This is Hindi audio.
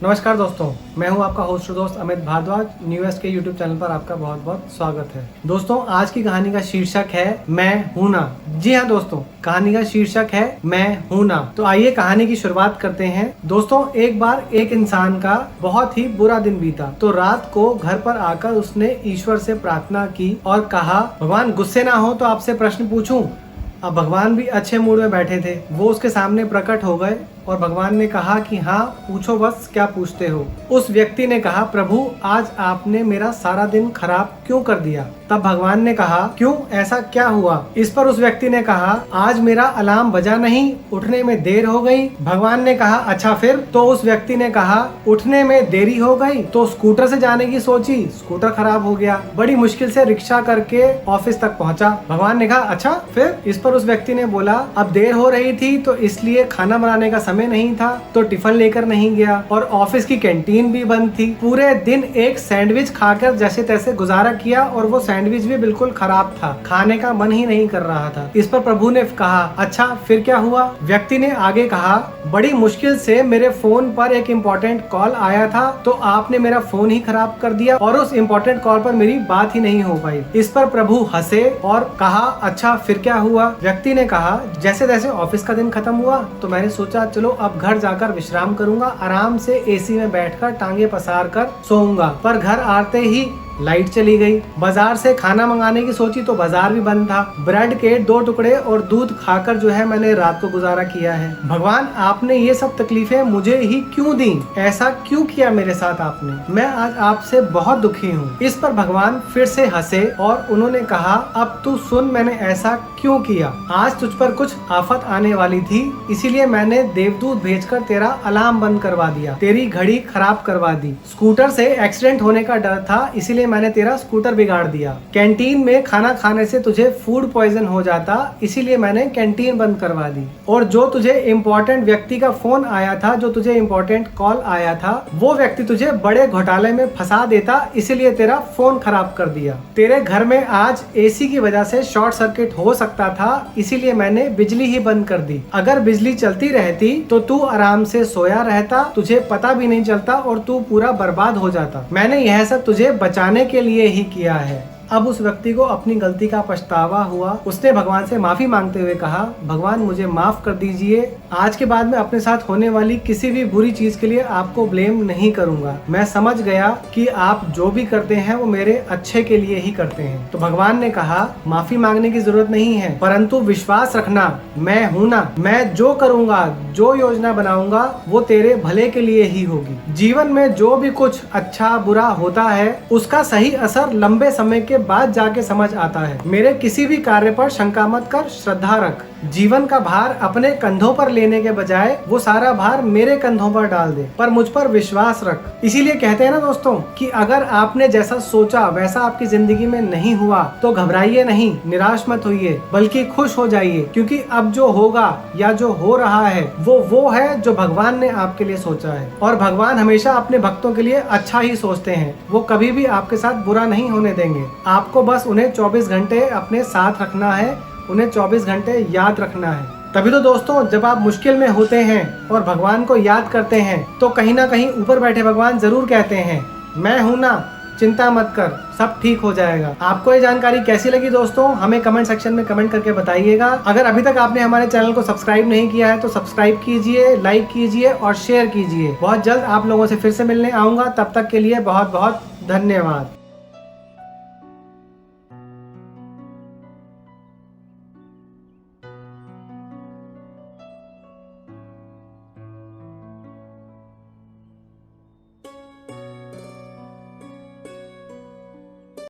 नमस्कार दोस्तों, मैं हूं आपका होस्ट दोस्त अमित भारद्वाज। न्यूएस के यूट्यूब चैनल पर आपका बहुत बहुत स्वागत है। दोस्तों, आज की कहानी का शीर्षक है मैं हूं ना। जी हाँ दोस्तों, कहानी का शीर्षक है मैं हूं ना। तो आइए कहानी की शुरुआत करते हैं। दोस्तों, एक बार एक इंसान का बहुत ही बुरा दिन बीता। तो रात को घर पर आकर उसने ईश्वर से प्रार्थना की और कहा, भगवान गुस्से ना हो तो आपसे प्रश्न पूछूं। अब भगवान भी अच्छे मूड में बैठे थे। वो उसके सामने प्रकट हो गए और भगवान ने कहा कि हाँ पूछो, बस क्या पूछते हो। उस व्यक्ति ने कहा, प्रभु आज आपने मेरा सारा दिन खराब क्यों कर दिया। तब भगवान ने कहा, क्यों, ऐसा क्या हुआ। इस पर उस व्यक्ति ने कहा, आज मेरा अलार्म बजा नहीं, उठने में देर हो गई। भगवान ने कहा, अच्छा फिर। तो उस व्यक्ति ने कहा, उठने में देरी हो गई तो स्कूटर से जाने की सोची, स्कूटर खराब हो गया, बड़ी मुश्किल से रिक्शा करके ऑफिस तक पहुंचा। भगवान ने कहा, अच्छा फिर। इस पर उस व्यक्ति ने बोला, अब देर हो रही थी तो इसलिए खाना बनाने का समय नहीं था तो टिफिन लेकर नहीं गया और ऑफिस की कैंटीन भी बंद थी। पूरे दिन एक सैंडविच खाकर जैसे तैसे गुजारा किया और वो सैंडविच भी बिल्कुल खराब था, खाने का मन ही नहीं कर रहा था। इस पर प्रभु ने कहा, अच्छा फिर क्या हुआ। व्यक्ति ने आगे कहा, बड़ी मुश्किल से मेरे फोन पर एक इम्पोर्टेंट कॉल आया था तो आपने मेरा फोन ही खराब कर दिया और उस इम्पोर्टेंट कॉल पर मेरी बात ही नहीं हो पाई। इस पर प्रभु हंसे और कहा, अच्छा फिर क्या हुआ। व्यक्ति ने कहा, जैसे तैसे ऑफिस का दिन खत्म हुआ तो मैंने सोचा चलो अब घर जाकर विश्राम करूंगा, आराम से एसी में बैठकर टांगे पसार कर सोऊंगा। पर घर आते ही लाइट चली गई। बाजार से खाना मंगाने की सोची तो बाजार भी बंद था। ब्रेड के 2 टुकड़े और दूध खाकर जो है मैंने रात को गुजारा किया है। भगवान आपने ये सब तकलीफें मुझे ही क्यों दी, ऐसा क्यों किया मेरे साथ आपने, मैं आज आपसे बहुत दुखी हूँ। इस पर भगवान फिर से हंसे और उन्होंने कहा, अब तू सुन, मैंने ऐसा क्यों किया। आज तुझ पर कुछ आफत आने वाली थी, इसीलिए मैंने देवदूत भेजकर तेरा अलार्म बंद करवा दिया, तेरी घड़ी खराब करवा दी। स्कूटर से एक्सीडेंट होने का डर था, इसीलिए मैंने तेरा स्कूटर बिगाड़ दिया। कैंटीन में खाना खाने से तुझे फूड पॉइजन हो जाता, इसीलिए मैंने कैंटीन बंद करवा दी। और जो तुझे इम्पोर्टेंट व्यक्ति का फोन आया था, जो तुझे इम्पोर्टेंट कॉल आया था, वो व्यक्ति तुझे बड़े घोटाले में फंसा देता, इसीलिए तेरा फोन खराब कर दिया। तेरे घर में आज एसी की वजह से शॉर्ट सर्किट हो सकता था, इसीलिए मैंने बिजली ही बंद कर दी। अगर बिजली चलती रहती तो तू आराम से सोया रहता, तुझे पता भी नहीं चलता और तू पूरा बर्बाद हो जाता। मैंने यह सब तुझे बचाने के लिए ही किया है। अब उस व्यक्ति को अपनी गलती का पछतावा हुआ। उसने भगवान से माफी मांगते हुए कहा, भगवान मुझे माफ कर दीजिए, आज के बाद मैं अपने साथ होने वाली किसी भी बुरी चीज के लिए आपको ब्लेम नहीं करूंगा। मैं समझ गया कि आप जो भी करते हैं वो मेरे अच्छे के लिए ही करते हैं। तो भगवान ने कहा, माफी मांगने की जरूरत नहीं है, परंतु विश्वास रखना, मैं हूं ना। मैं जो करूंगा, जो योजना बनाऊंगा वो तेरे भले के लिए ही होगी। जीवन में जो भी कुछ अच्छा बुरा होता है उसका सही असर लंबे समय के बाद जाके समझ आता है। मेरे किसी भी कार्य पर शंका मत कर, श्रद्धा रख। जीवन का भार अपने कंधों पर लेने के बजाय वो सारा भार मेरे कंधों पर डाल दे, पर मुझ पर विश्वास रख। इसीलिए कहते हैं ना दोस्तों कि अगर आपने जैसा सोचा वैसा आपकी जिंदगी में नहीं हुआ तो घबराइए नहीं, निराश मत होइए, बल्कि खुश हो जाइए, क्योंकि अब जो होगा या जो हो रहा है वो है जो भगवान ने आपके लिए सोचा है। और भगवान हमेशा अपने भक्तों के लिए अच्छा ही सोचते हैं, वो कभी भी आपके साथ बुरा नहीं होने देंगे। आपको बस उन्हें 24 घंटे अपने साथ रखना है, उन्हें 24 घंटे याद रखना है। तभी तो दोस्तों, जब आप मुश्किल में होते हैं और भगवान को याद करते हैं तो कहीं ना कहीं ऊपर बैठे भगवान जरूर कहते हैं, मैं हूं ना, चिंता मत कर, सब ठीक हो जाएगा। आपको ये जानकारी कैसी लगी दोस्तों, हमें कमेंट सेक्शन में कमेंट करके बताइएगा। अगर अभी तक आपने हमारे चैनल को सब्सक्राइब नहीं किया है तो सब्सक्राइब कीजिए, लाइक कीजिए और शेयर कीजिए। बहुत जल्द आप लोगों से फिर से मिलने आऊंगा, तब तक के लिए बहुत बहुत धन्यवाद।